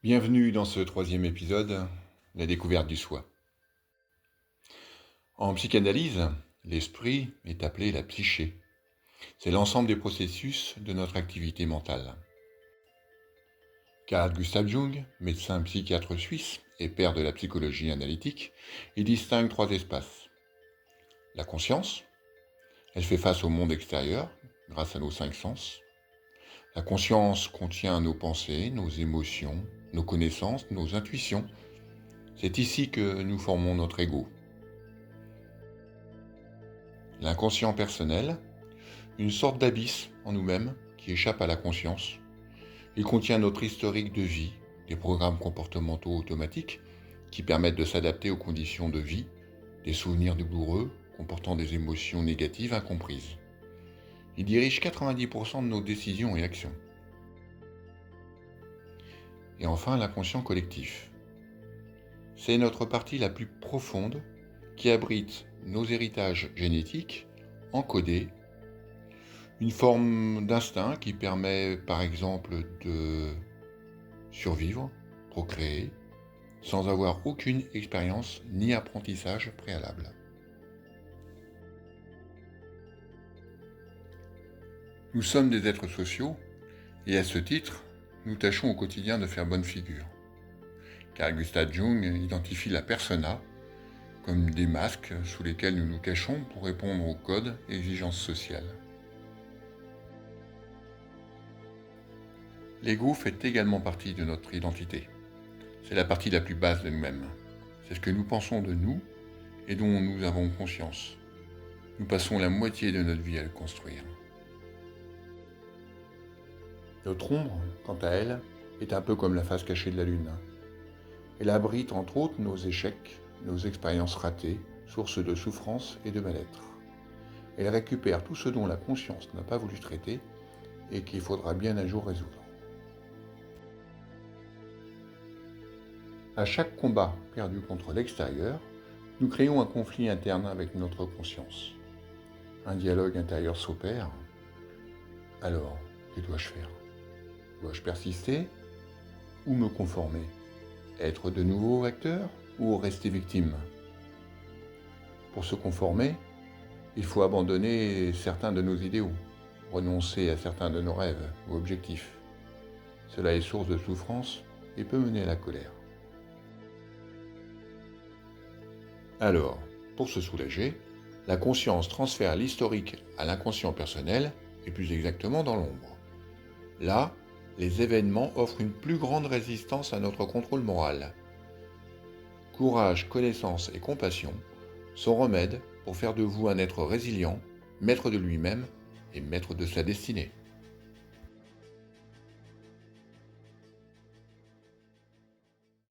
Bienvenue dans ce troisième épisode, la découverte du soi. En psychanalyse, l'esprit est appelé la psyché. C'est l'ensemble des processus de notre activité mentale. Carl Gustav Jung, médecin psychiatre suisse et père de la psychologie analytique, il distingue trois espaces. La conscience, elle fait face au monde extérieur grâce à nos cinq sens. La conscience contient nos pensées, nos émotions, nos connaissances, nos intuitions. C'est ici que nous formons notre ego. L'inconscient personnel, une sorte d'abysse en nous-mêmes qui échappe à la conscience. Il contient notre historique de vie, des programmes comportementaux automatiques qui permettent de s'adapter aux conditions de vie, des souvenirs douloureux comportant des émotions négatives incomprises. Il dirige 90% de nos décisions et actions. Et enfin, l'inconscient collectif. C'est notre partie la plus profonde qui abrite nos héritages génétiques encodés, une forme d'instinct qui permet par exemple de survivre, procréer, sans avoir aucune expérience ni apprentissage préalable. Nous sommes des êtres sociaux et à ce titre, nous tâchons au quotidien de faire bonne figure. Carl Gustav Jung identifie la persona comme des masques sous lesquels nous nous cachons pour répondre aux codes et exigences sociales. L'ego fait également partie de notre identité. C'est la partie la plus basse de nous-mêmes. C'est ce que nous pensons de nous et dont nous avons conscience. Nous passons la moitié de notre vie à le construire. Notre ombre, quant à elle, est un peu comme la face cachée de la Lune. Elle abrite entre autres nos échecs, nos expériences ratées, sources de souffrance et de mal-être. Elle récupère tout ce dont la conscience n'a pas voulu traiter et qu'il faudra bien un jour résoudre. À chaque combat perdu contre l'extérieur, nous créons un conflit interne avec notre conscience. Un dialogue intérieur s'opère. Alors, que dois-je faire ? Dois-je persister ou me conformer ? Être de nouveau acteur ou rester victime ? Pour se conformer, il faut abandonner certains de nos idéaux, renoncer à certains de nos rêves ou objectifs. Cela est source de souffrance et peut mener à la colère. Alors, pour se soulager, la conscience transfère l'historique à l'inconscient personnel, et plus exactement dans l'ombre. Là, les événements offrent une plus grande résistance à notre contrôle moral. Courage, connaissance et compassion sont remèdes pour faire de vous un être résilient, maître de lui-même et maître de sa destinée.